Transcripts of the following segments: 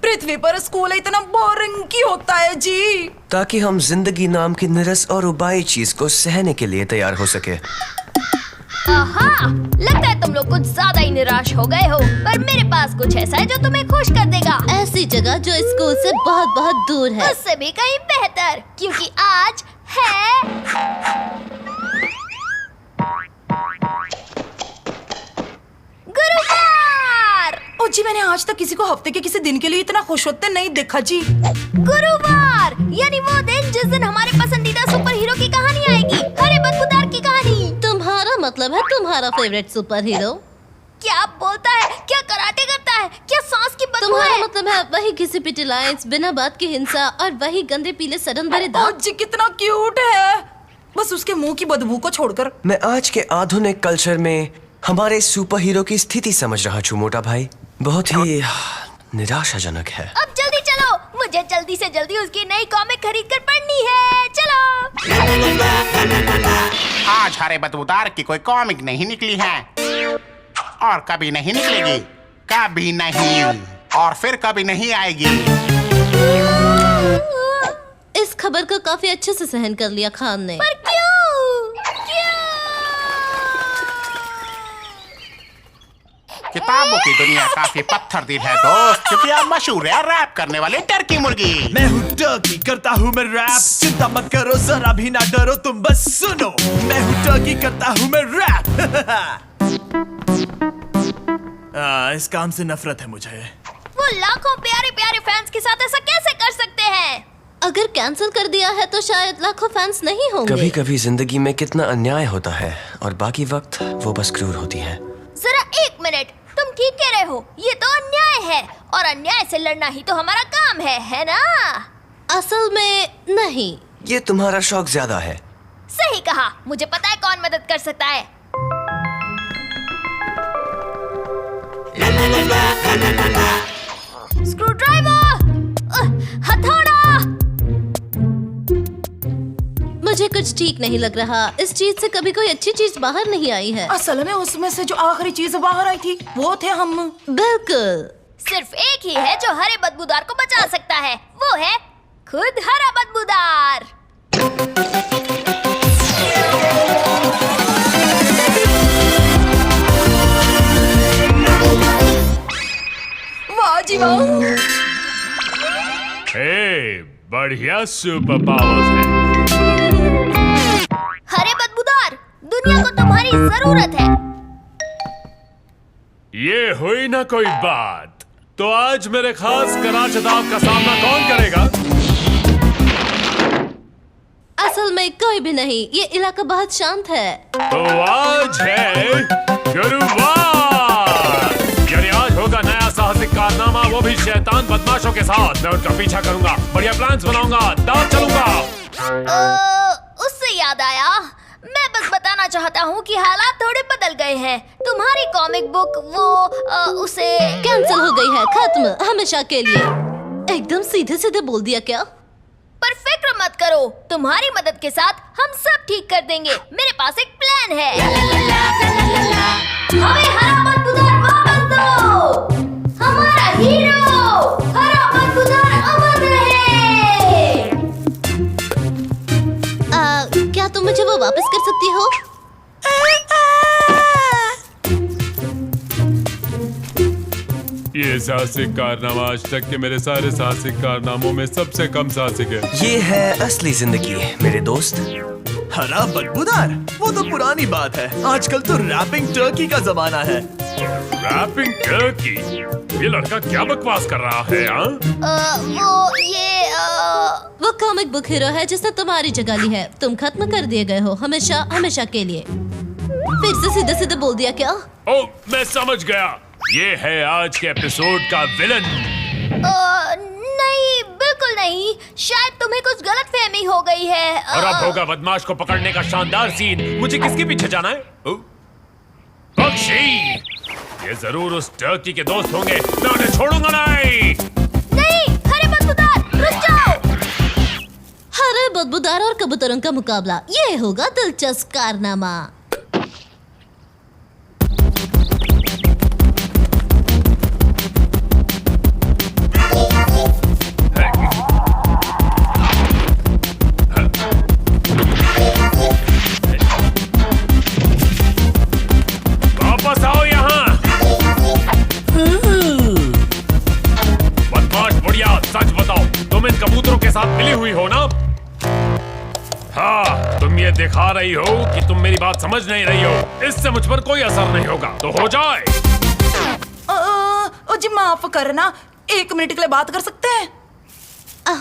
पृथ्वी पर स्कूल इतना बोरिंग क्यों होता है जी? ताकि हम जिंदगी नाम की निरस और उबाई चीज को सहने के लिए तैयार हो सके। आहा, लगता है तुम लोग कुछ ज्यादा ही निराश हो गए हो, पर मेरे पास कुछ ऐसा है जो तुम्हें खुश कर देगा। ऐसी जगह जो स्कूल से बहुत बहुत दूर है। उससे भी कहीं बेहतर, क्योंकि आज है गुरुवार। ओ जी, मैंने आज तक किसी को हफ्ते के किसी दिन के लिए इतना खुश होते नहीं देखा जी। गुरुवार यानी वो दिन जिस दिन हमारे पसंदीदा सुपर हीरो की कहानी आएगी, हरे बदबूदार की कहानी। तुम्हारा मतलब है तुम्हारा फेवरेट सुपर हीरो? क्या बोलता है? क्या कराटे करता है? क्या सांस की बदबू तुम्हारा है? मतलब है वही घिसी पिटी लाइंस, बिना बात की हिंसा और वही गंदे पीले सड़न भरे ओ दांत। जी, कितना क्यूट है, बस उसके मुंह की बदबू को छोड़कर। मैं आज के आधुनिक कल्चर में हमारे सुपर हीरो की स्थिति समझ रहा हूँ मोटा भाई। बहुत ही निराशाजनक है। अब जल्दी चलो, मुझे जल्दी से जल्दी उसकी नई कॉमिक खरीद कर पढ़नी है। चलो। आज हरे बदबूदार की कोई कॉमिक नहीं निकली है और कभी नहीं निकलेगी, कभी नहीं, और फिर कभी नहीं आएगी। इस खबर को काफी अच्छे से सहन कर लिया खान ने। पर क्यों? किताबों की दुनिया काफी पत्थर दिल है दोस्त, क्योंकि आप मशहूर है रैप करने वाले टर्की मुर्गी। मैं हूँ टर्की, करता हूँ मैं रैप। चिंता मत करो, जरा भी ना डरो, तुम बस सुनो। मैं हूँ टर्की, करता हूँ मैं रैप। इस काम से नफरत है मुझे। वो लाखों प्यारे प्यारे फैंस के साथ ऐसा कैसे कर सकते हैं? अगर कैंसिल कर दिया है तो शायद लाखों फैंस नहीं होंगे। कभी कभी जिंदगी में कितना अन्याय होता है और बाकी वक्त वो बस क्रूर होती है। जरा एक मिनट, तुम ठीक कह रहे हो, ये तो अन्याय है और अन्याय से लड़ना ही तो हमारा काम है ना? असल में नहीं। ये तुम्हारा शौक ज्यादा है। सही कहा, मुझे पता है कौन मदद कर सकता है। स्क्रूड्राइवर, हथौड़ा। मुझे कुछ ठीक नहीं लग रहा। इस चीज से कभी कोई अच्छी चीज बाहर नहीं आई है। असल में उसमें से जो आखिरी चीज बाहर आई थी वो थे हम। बिल्कुल। सिर्फ एक ही है जो हरे बदबूदार को बचा सकता है, वो है खुद हरा बदबूदार। वाह जी वाह। हे, बढ़िया सुपर पावर्स है। हरे बदबूदार, दुनिया को तुम्हारी जरूरत है। ये हुई ना कोई बात, तो आज मेरे खास कराचदाव का सामना कौन करेगा? असल में कोई भी नहीं, ये इलाका बहुत शांत है। तो आज है गुरुवार, यानी आज होगा नया साहसिक कारनामा, वो भी शैतान बदमाशों के साथ। मैं उनका पीछा करूंगा, बढ़िया प्लान्स बनाऊंगा, दाव चलूंगा। उससे याद आया, मैं बस बताना चाहता हूँ कि हालात थोड़े बदल गए हैं। तुम्हारी कॉमिक बुक उसे कैंसिल हो गई है, खत्म, हमेशा के लिए। एकदम सीधे सीधे बोल दिया क्या? पर फिक्र मत करो, तुम्हारी मदद के साथ हम सब ठीक कर देंगे। मेरे पास एक प्लान है। हमें हरा बदबूदार वापस दो। हमारा हीरो हरा बदबूदार अमर रहे। क्या तुम मुझे वो वापस कर सकती हो? ये साहसिक कारनामा आज तक के मेरे सारे साहसिक कारनामों में सबसे कम साहसिक है। ये है असली जिंदगी मेरे दोस्त। हरा बदबूदार, वो तो पुरानी बात है। आजकल तो रैपिंग टर्की का जमाना है। Rapping turkey? ये लड़का क्या बकवास कर रहा है? वो कॉमिक बुक हीरो है जिसने तुम्हारी जगह ली है। तुम खत्म कर दिए गए हो, हमेशा हमेशा के लिए। फिर से सीधे सीधे बोल दिया क्या? ओ, मैं समझ गया। ये है आज के एपिसोड का विलन। नहीं, बिल्कुल नहीं। शायद तुम्हें कुछ गलतफहमी हो गई है। और अब होगा बदमाश को पकड़ने का शानदार सीन। मुझे किसके पीछे जाना है? पक्षी! ये जरूर उस टर्की के दोस्त होंगे। मैं उन्हें छोड़ूंगा नहीं। नहीं, हरे बदबूदार, रुक जाओ। हरे बदबूदार और कबूतरों का मुकाबला, ये होगा दिलचस्प कारनामा। वापस आओ यहाँ। बदमाश बुढ़िया, सच बताओ, तुम इन कबूतरों के साथ मिली हुई हो ना? हाँ, तुम ये दिखा रही हो कि तुम मेरी बात समझ नहीं रही हो। इससे मुझ पर कोई असर नहीं होगा, तो हो जाए। ओ जी माफ करना, 1 मिनट के लिए बात कर सकते हैं?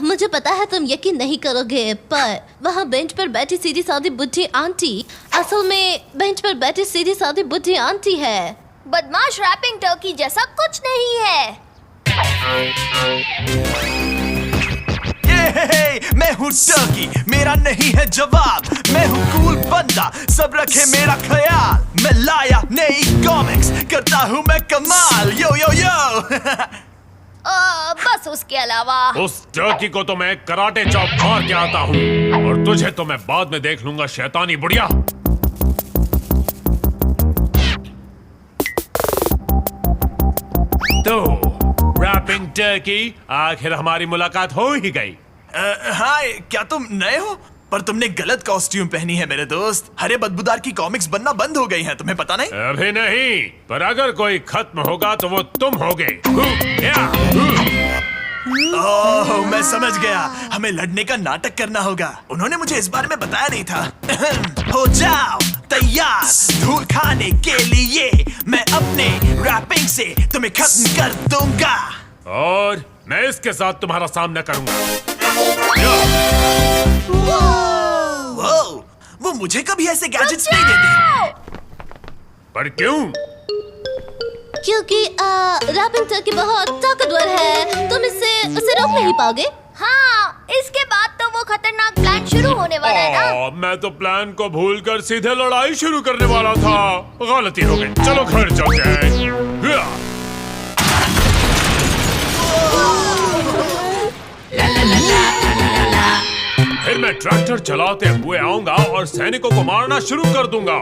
मुझे पता है तुम यकीन नहीं करोगे, पर वहाँ बेंच पर बैठी सीधी सादी बुढ़ी आंटी असल में बेंच पर बैठी सीधी सादी बुढ़ी आंटी है। बदमाश रैपिंग टर्की जैसा कुछ नहीं है। मैं हूँ टर्की, मेरा नहीं है जवाब। मैं हूँ कूल बंदा, सब रखे मेरा ख्याल। मैं लाया नई कॉमिक्स, करता हूँ मैं कमाल। यो यो यो। बस उसके अलावा उस टर्की को तो मैं कराटे चॉप मार के आता हूँ, और तुझे तो मैं बाद में देख लूंगा, शैतानी बुढ़िया। तो रैपिंग टर्की, आखिर हमारी मुलाकात हो ही गई। हाय, क्या तुम नए हो? पर तुमने गलत कॉस्ट्यूम पहनी है मेरे दोस्त। हरे बदबूदार की कॉमिक्स बनना बंद हो गई हैं, तुम्हें पता नहीं? अभी नहीं, पर अगर कोई खत्म होगा तो वो तुम होगे। ओह, मैं समझ गया। हमें लड़ने का नाटक करना होगा। उन्होंने मुझे इस बारे में बताया नहीं था। हो जाओ तैयार धूल खाने के लिए। मैं अपने रैपिंग से तुम्हें खत्म कर दूंगा। और मैं इसके साथ तुम्हारा सामना करूंगा। वो मुझे कभी ऐसे गैजेट्स नहीं देते। पर क्यों? क्योंकि रैपिंग टर्की बहुत ताकतवर है, तुम उसे रोक नहीं पाओगे। हाँ, इसके बाद तो वो खतरनाक प्लान शुरू होने वाला है ना। मैं तो प्लान को भूलकर सीधे लड़ाई शुरू करने वाला था। गलती हो गई, चलो घर चलते हैं। फिर मैं ट्रैक्टर चलाते हुए आऊंगा और सैनिकों को मारना शुरू कर दूंगा।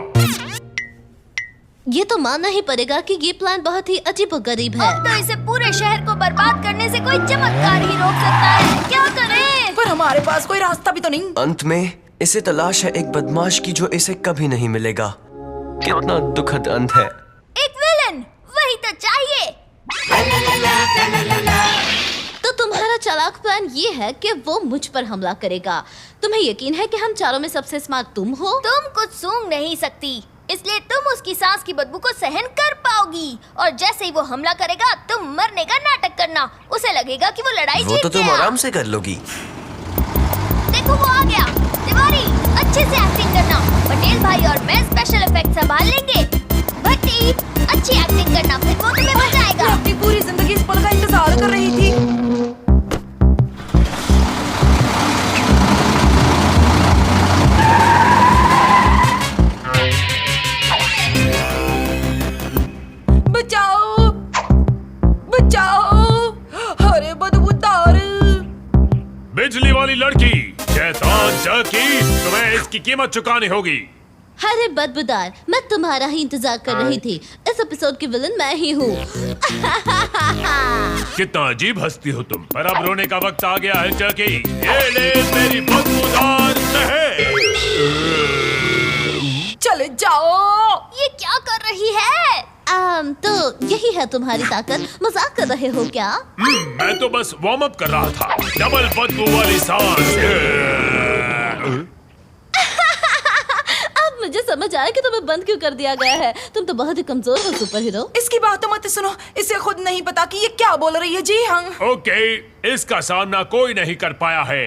ये तो मानना ही पड़ेगा कि ये प्लान बहुत ही अजीबोगरीब है। अब तो इसे पूरे शहर को बर्बाद करने से कोई चमत्कार ही रोक सकता है। क्या करें? पर हमारे पास कोई रास्ता भी तो नहीं। अंत में इसे तलाश है एक बदमाश की जो इसे कभी नहीं मिलेगा। कितना दुखद अंत है। एक विलन, वही तो चाहिए। तो तुम्हारा चालाक प्लान ये है कि वो मुझ पर हमला करेगा। तुम्हें यकीन है कि हम चारों में सबसे स्मार्ट तुम हो? तुम कुछ सूंघ नहीं सकती, इसलिए तुम उसकी सांस की बदबू को सहन कर पाओगी। और जैसे ही वो हमला करेगा, तुम मरने का नाटक करना। उसे लगेगा कि वो लड़ाई जीत गया। वो तो तुम आराम से कर लोगी। देखो वो आ गया। तिवारी, अच्छे से एक्टिंग करना। पटेल भाई और मैं स्पेशल इफेक्ट संभाल लेंगे। भट्टी, अच्छी एक्टिंग करना, फिर वो तुम्हें बचाएगा। मैं अपनी पूरी जिंदगी इस पल का इंतजार कर रही थी। बचाओ, बचाओ, अरे बदबूदार। बिजली वाली लड़की, शैतान टर्की, तुम्हें इसकी कीमत चुकानी होगी। अरे बदबूदार, मैं तुम्हारा ही इंतजार कर रही थी। इस एपिसोड की विलन मैं ही हूँ। कितना अजीब हंसती हो तुम। पर अब रोने का वक्त आ गया है टर्की। ये ले मेरी बदबूदार शहर। चले जाओ। ये क्या कर रही है? तो यही है तुम्हारी ताकत। मजाक कर रहे हो क्या? मैं तो बस वार्म अप कर रहा था। डबल बदबू वाली सांस। समझ आया कि तुम्हें बंद क्यों कर दिया गया है। तुम तो बहुत ही कमजोर हो सुपर हीरो। इसकी बात तो मत सुनो, इसे खुद नहीं पता कि ये क्या बोल रही है। जी हाँ, ओके, इसका सामना कोई नहीं कर पाया है।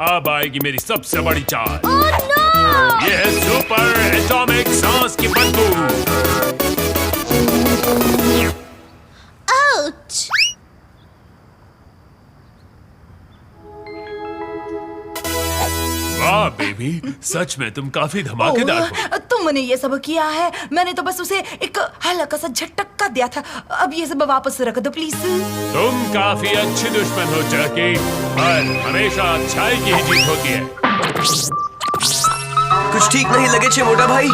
अब आएगी मेरी सबसे बड़ी चाल। Oh no! ये है सुपर एटॉमिक सांस की बंदूक। आउच! वाह बेबी, सच में तुम काफी धमाकेदार हो। तुमने ये सब किया है, मैंने तो बस उसे एक हल्का सा झटका दिया था। अब ये सब वापस रख दो प्लीज। तुम काफी अच्छी दुश्मन हो जैकी, पर हमेशा अच्छाई की ही जीत होती है। कुछ ठीक नहीं लगे छे मोटा भाई।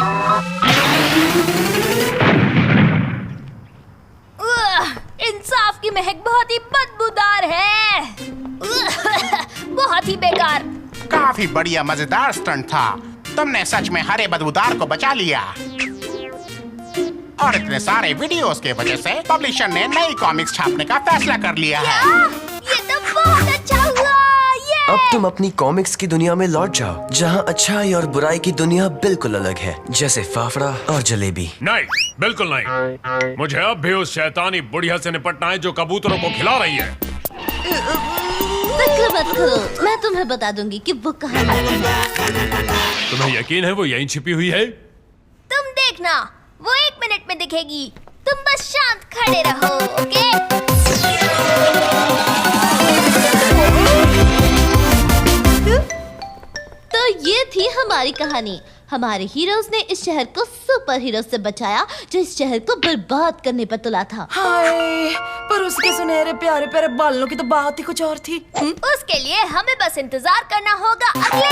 इंसाफ की महक बहुत ही बदबूदार है। बहुत ही बेकार। काफी बढ़िया मजेदार स्टंट था। तुमने सच में हरे बदबूदार को बचा लिया। और इतने सारे वीडियोस के वजह से पब्लिशर ने नई कॉमिक्स छापने का फैसला कर लिया है। ये तो बहुत अच्छा हुआ। ये अब तुम अपनी कॉमिक्स की दुनिया में लौट जाओ, जहाँ अच्छाई और बुराई की दुनिया बिल्कुल अलग है, जैसे फाफड़ा और जलेबी। नहीं, बिल्कुल नहीं। मुझे अब भी उस शैतानी बुढ़िया से निपटना है जो कबूतरों को खिला रही है। फिक्र मत करो, मैं तुम्हें बता दूंगी कि वो कहाँ है। तुम्हें यकीन है वो यहीं छिपी हुई है? तुम देखना, वो 1 मिनट में दिखेगी। तुम बस शांत खड़े रहो, ओके? तो ये थी हमारी कहानी। हमारे हीरोज ने इस शहर को सुपर हीरो से बचाया जो इस शहर को बर्बाद करने पर तुला था। हाय, पर उसके सुनहरे प्यारे प्यारे बालों की तो बात ही कुछ और थी। उसके लिए हमें बस इंतजार करना होगा अगले